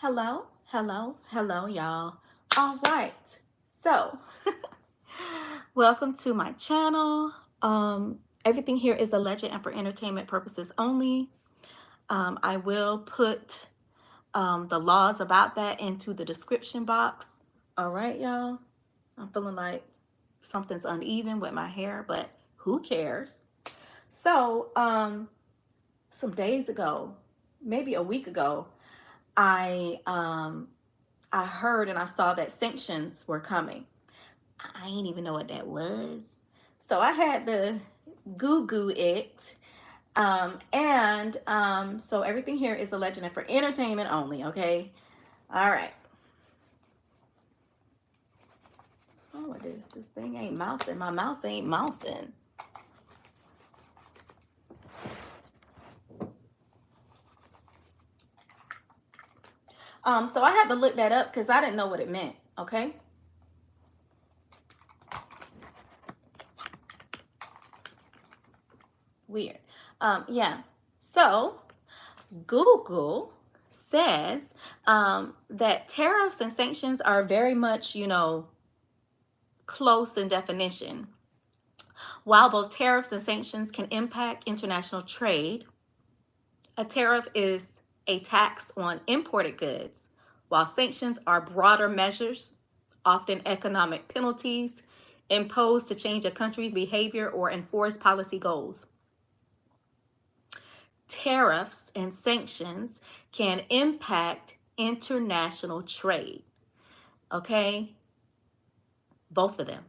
Hello, hello, hello, y'all. All right. So, welcome to my channel. Everything here is a legend and for entertainment purposes only. I will put the laws about that into the description box. All right, y'all. I'm feeling like something's uneven with my hair, but who cares? So, some days ago, maybe a week ago, I I heard and I saw that sanctions were coming. I ain't even know what that was. So I had to Google it. So everything here is a legend and for entertainment only, okay? All right. What's wrong with this? This thing ain't mousing. My mouse ain't mousing. So I had to look that up because I didn't know what it meant, okay? Weird. Yeah. So Google says that tariffs and sanctions are very much, close in definition. While both tariffs and sanctions can impact international trade, a tariff is a tax on imported goods, while sanctions are broader measures, often economic penalties, imposed to change a country's behavior or enforce policy goals. Tariffs and sanctions can impact international trade. Okay? Both of them.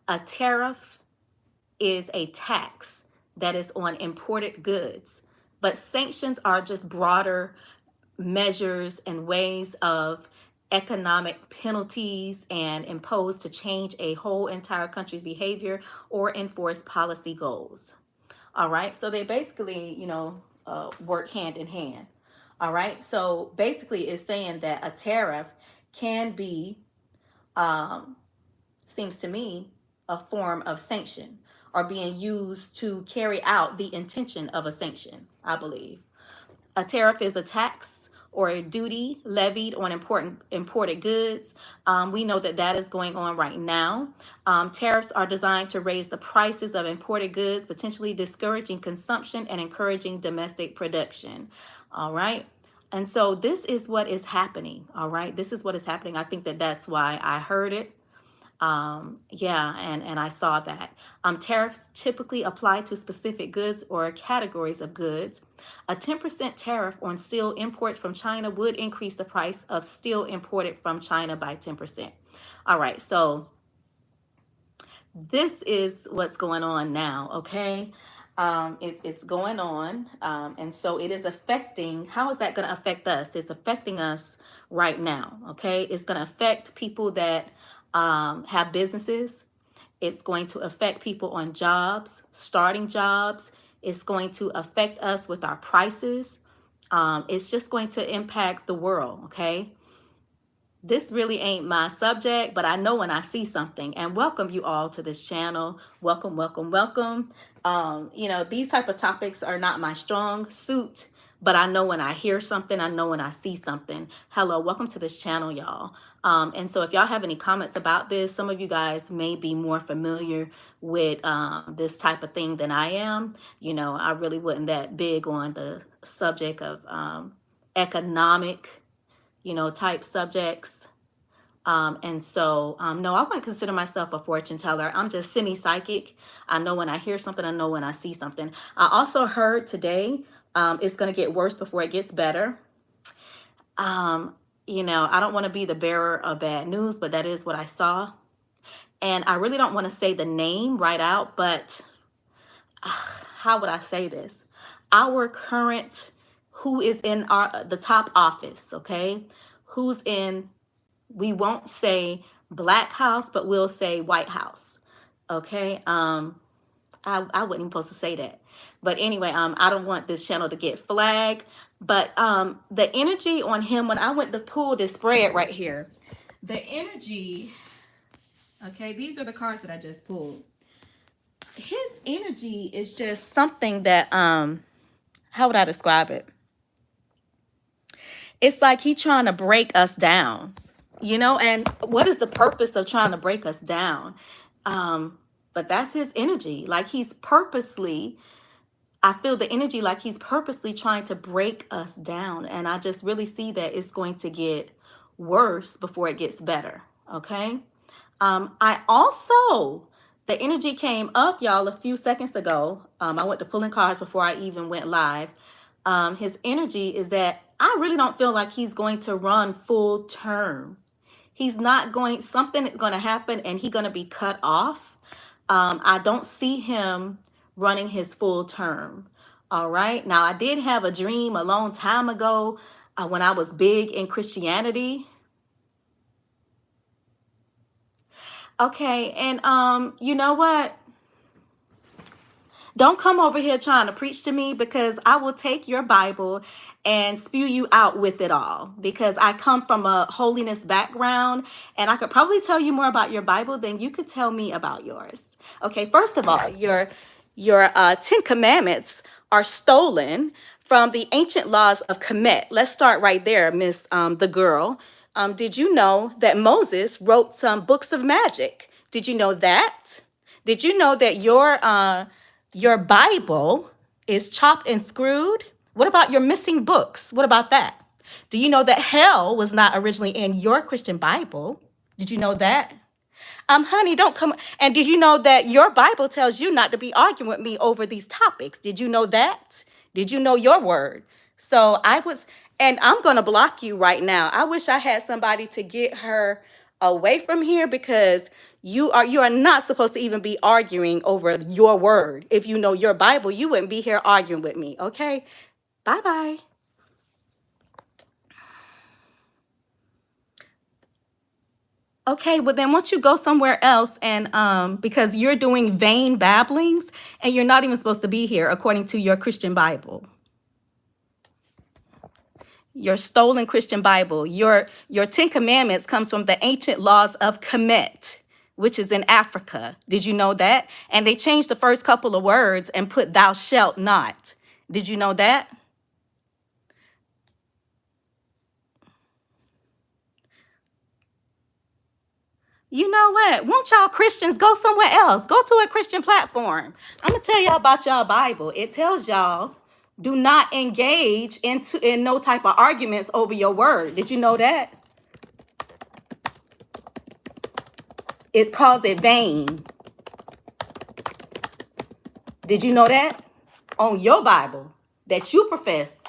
A tariff is a tax that is on imported goods, but sanctions are just broader measures and ways of economic penalties and imposed to change a whole entire country's behavior or enforce policy goals. All right, so they basically, work hand in hand. All right, so basically, it's saying that a tariff can be, seems to me, a form of sanction or being used to carry out the intention of a sanction, I believe. A tariff is a tax or a duty levied on imported goods. We know that that is going on right now. Tariffs are designed to raise the prices of imported goods, potentially discouraging consumption and encouraging domestic production. All right. And so this is what is happening. All right. This is what is happening. I think that that's why I heard it. And I saw that. Tariffs typically apply to specific goods or categories of goods. A 10% tariff on steel imports from China would increase the price of steel imported from China by 10%. All right, so this is what's going on now, okay? It's going on, and so it is affecting. How is that going to affect us? It's affecting us right now, okay? It's going to affect people that have businesses. It's going to affect people on jobs, starting jobs. It's going to affect us with our prices. It's just going to impact the world, okay? This really ain't my subject, but I know when I see something. And welcome you all to this channel. Welcome, welcome, welcome. These type of topics are not my strong suit, but I know when I hear something, I know when I see something. Hello, welcome to this channel, y'all. And so if y'all have any comments about this, some of you guys may be more familiar with this type of thing than I am. I really wasn't that big on the subject of economic type subjects. No, I wouldn't consider myself a fortune teller. I'm just semi-psychic. I know when I hear something, I know when I see something. I also heard today it's going to get worse before it gets better. I don't want to be the bearer of bad news, but that is what I saw. And I really don't want to say the name right out, but how would I say this? Our current, who is in the top office, okay? Who's in, we won't say Black House, but we'll say White House, okay? I wasn't even supposed to say that. But anyway, I don't want this channel to get flagged. But the energy on him, when I went to pull this spread right here, the energy, okay, these are the cards that I just pulled. His energy is just something that, how would I describe it? It's like he trying to break us down, and what is the purpose of trying to break us down? But that's his energy. Like he's purposely, I feel the energy like he's purposely trying to break us down. And I just really see that it's going to get worse before it gets better. Okay. I also, the energy came up, y'all, a few seconds ago. I went to pulling cards before I even went live. His energy is that I really don't feel like he's going to run full term. He's not going, something is going to happen and he's going to be cut off. I don't see him running his full term. All right. Now, I did have a dream a long time ago when I was big in Christianity. Okay. And you know what? Don't come over here trying to preach to me, because I will take your Bible and spew you out with it all, because I come from a holiness background and I could probably tell you more about your Bible than you could tell me about yours. Okay, first of all, your 10 commandments are stolen from the ancient laws of Kemet. Let's start right there, Miss the girl. Did you know that Moses wrote some books of magic? Did you know that? Did you know that your Bible is chopped and screwed? What about your missing books? What about that? Do you know that hell was not originally in your Christian Bible? Did you know that? Honey, don't come. And did you know that your Bible tells you not to be arguing with me over these topics? Did you know that? Did you know your word? So I was, and I'm going to block you right now. I wish I had somebody to get her away from here, because you are not supposed to even be arguing over your word. If you know your Bible, you wouldn't be here arguing with me. Okay? Bye-bye. Okay, well then won't you go somewhere else, and because you're doing vain babblings and you're not even supposed to be here according to your Christian Bible. Your stolen Christian Bible. Your 10 commandments comes from the ancient laws of Kemet, which is in Africa. Did you know that? And they changed the first couple of words and put thou shalt not. Did you know that? You know what? Won't y'all Christians go somewhere else? Go to a Christian platform. I'm gonna tell y'all about y'all Bible. It tells y'all do not engage in no type of arguments over your word. Did you know that? It calls it vain. Did you know that? On your Bible that you profess.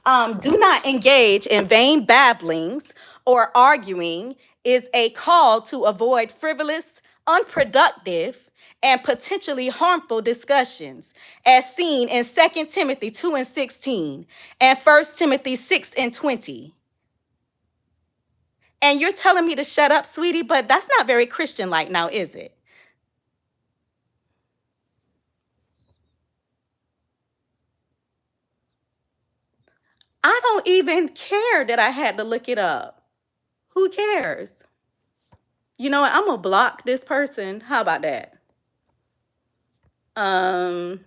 Do not engage in vain babblings or arguing is a call to avoid frivolous, unproductive, and potentially harmful discussions, as seen in 2 Timothy 2:16 and 1 Timothy 6:20. And you're telling me to shut up, sweetie, but that's not very Christian-like now, is it? I don't even care that I had to look it up. Who cares? You know what? I'm gonna block this person. How about that? Um,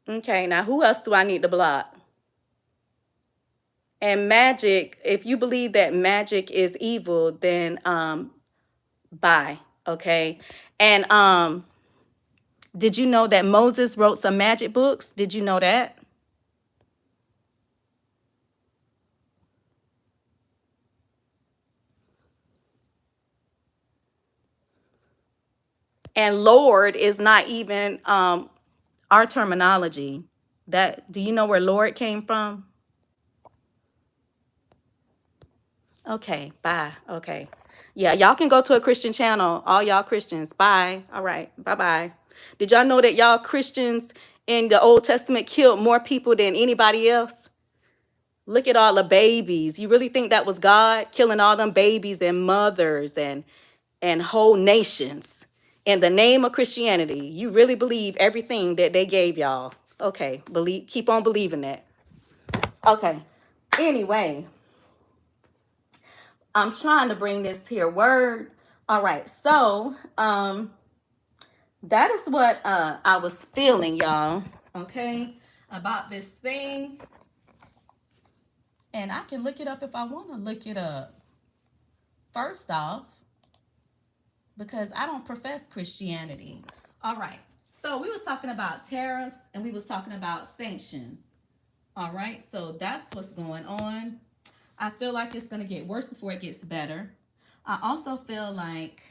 okay, now who else do I need to block? And magic, if you believe that magic is evil, then bye. Okay. And did you know that Moses wrote some magic books? Did you know that? And Lord is not even our terminology. That, do you know where Lord came from? Okay, bye. Okay. Yeah, y'all can go to a Christian channel, all y'all Christians. Bye. All right. Bye-bye. Did y'all know that y'all Christians in the Old Testament killed more people than anybody else? Look at all the babies. You really think that was God killing all them babies and mothers and whole nations in the name of Christianity? You really believe everything that they gave y'all? Okay, keep on believing that. Okay. Anyway, I'm trying to bring this here word. All right. So, that is what I was feeling, y'all. Okay, about this thing, and I can look it up if I want to look it up. First off, because I don't profess Christianity. All right. So we was talking about tariffs and we was talking about sanctions. All right. So that's what's going on. I feel like it's going to get worse before it gets better. I also feel like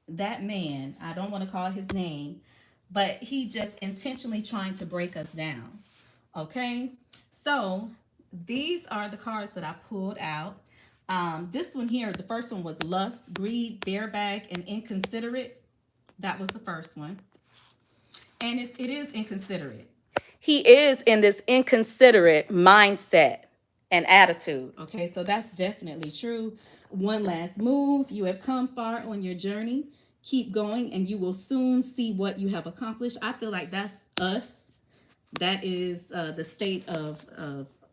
that man, I don't want to call his name, but he just intentionally trying to break us down. Okay. So these are the cards that I pulled out. This one here, the first one was lust, greed, bareback, and inconsiderate. That was the first one. And it is inconsiderate. He is in this inconsiderate mindset and attitude. Okay, so that's definitely true. One last move. You have come far on your journey. Keep going, and you will soon see what you have accomplished. I feel like that's us. That is the state of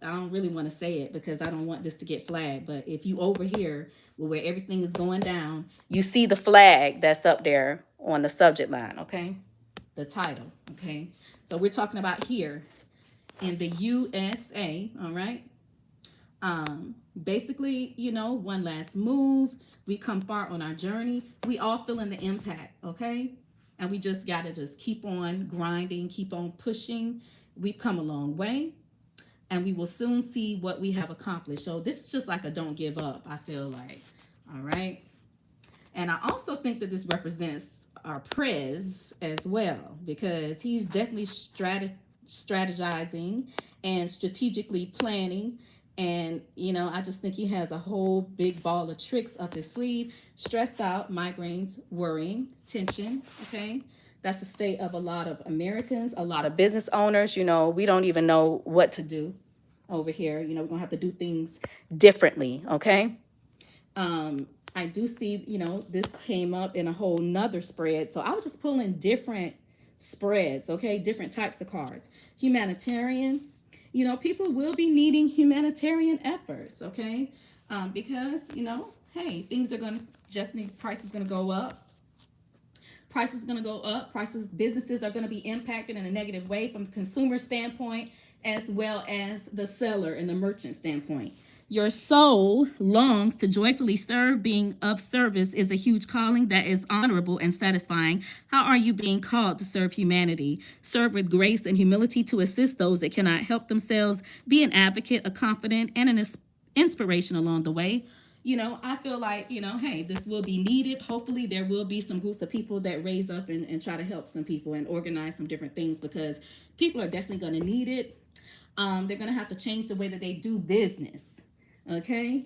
I don't really want to say it because I don't want this to get flagged. But if you over here where everything is going down, you see the flag that's up there on the subject line, okay? The title, okay? So we're talking about here in the USA, all right? Basically, you know, one last move. We come far on our journey. We all feeling the impact, okay? And we just got to just keep on grinding, keep on pushing. We've come a long way, and we will soon see what we have accomplished. So this is just like a don't give up, I feel like. All right. And I also think that this represents our Prez as well, because he's definitely strategizing and strategically planning. And, you know, I just think he has a whole big ball of tricks up his sleeve. Stressed out, migraines, worrying, tension. Okay. That's the state of a lot of Americans, a lot of business owners. You know, we don't even know what to do over here. You know, we're going to have to do things differently. Okay. I do see, you know, this came up in a whole nother spread. So I was just pulling different spreads, okay? Different types of cards. Humanitarian, you know, people will be needing humanitarian efforts, okay? Because, you know, hey, things are going to, definitely price is going to go up. Prices are going to go up. Prices, businesses are going to be impacted in a negative way from the consumer standpoint, as well as the seller and the merchant standpoint. Your soul longs to joyfully serve. Being of service is a huge calling that is honorable and satisfying. How are you being called to serve humanity? Serve with grace and humility to assist those that cannot help themselves. Be an advocate, a confidant, and an inspiration along the way. You know, I feel like, you know, hey, this will be needed. Hopefully there will be some groups of people that raise up and try to help some people and organize some different things, because people are definitely going to need it. They're going to have to change the way that they do business. Okay.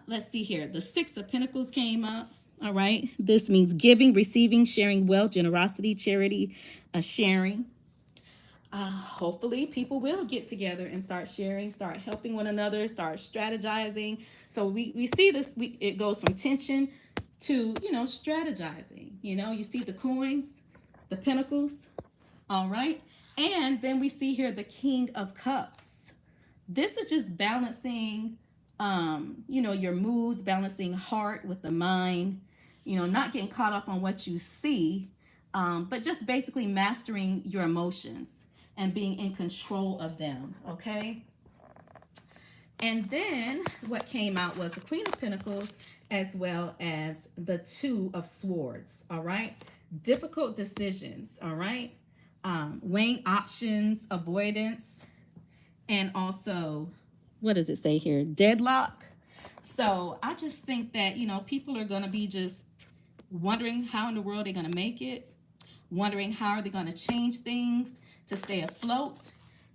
Let's see here. The Six of Pentacles came up. All right. This means giving, receiving, sharing wealth, generosity, charity, sharing. Hopefully people will get together and start sharing, start helping one another, start strategizing. So we see this, it goes from tension to, you know, strategizing. You know, you see the coins, the pentacles. All right. And then we see here the King of Cups. This is just balancing, you know, your moods, balancing heart with the mind, you know, not getting caught up on what you see, but just basically mastering your emotions and being in control of them. Okay. And then what came out was the Queen of Pentacles as well as the Two of Swords. All right. Difficult decisions. All right. Weighing options, avoidance, and also, what does it say here? Deadlock. So I just think that, you know, people are going to be just wondering how in the world they're going to make it, wondering how are they going to change things to stay afloat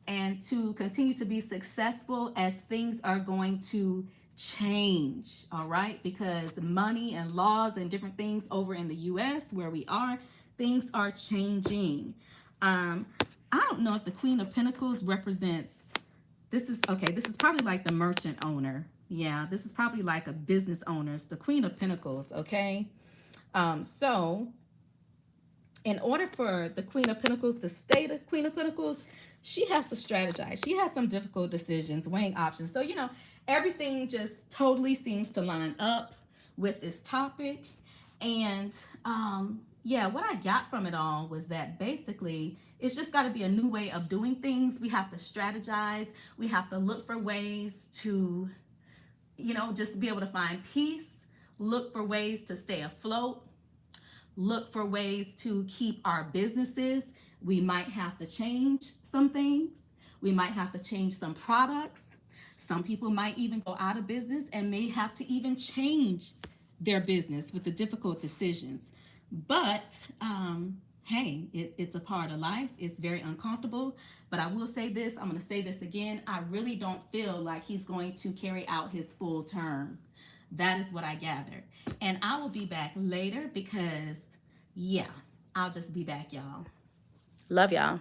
and to continue to be successful as things are going to change. All right. Because money and laws and different things over in the US where we are, things are changing. I don't know if the Queen of Pentacles represents, this is, okay, this is probably like the merchant owner. Yeah, this is probably like a business owner. It's the Queen of Pentacles, okay? So in order for the Queen of Pentacles to stay the Queen of Pentacles, she has to strategize. She has some difficult decisions, weighing options. So, everything just totally seems to line up with this topic. And yeah, what I got from it all was that basically it's just got to be a new way of doing things. We have to strategize. We have to look for ways to, just be able to find peace, look for ways to stay afloat, look for ways to keep our businesses. We might have to change some things. We might have to change some products. Some people might even go out of business and may have to even change their business with the difficult decisions. But hey, it's a part of life. It's very uncomfortable. But I will say this, I'm going to say this again. I really don't feel like he's going to carry out his full term. That is what I gather. And I will be back later because, yeah, I'll just be back, y'all. Love y'all.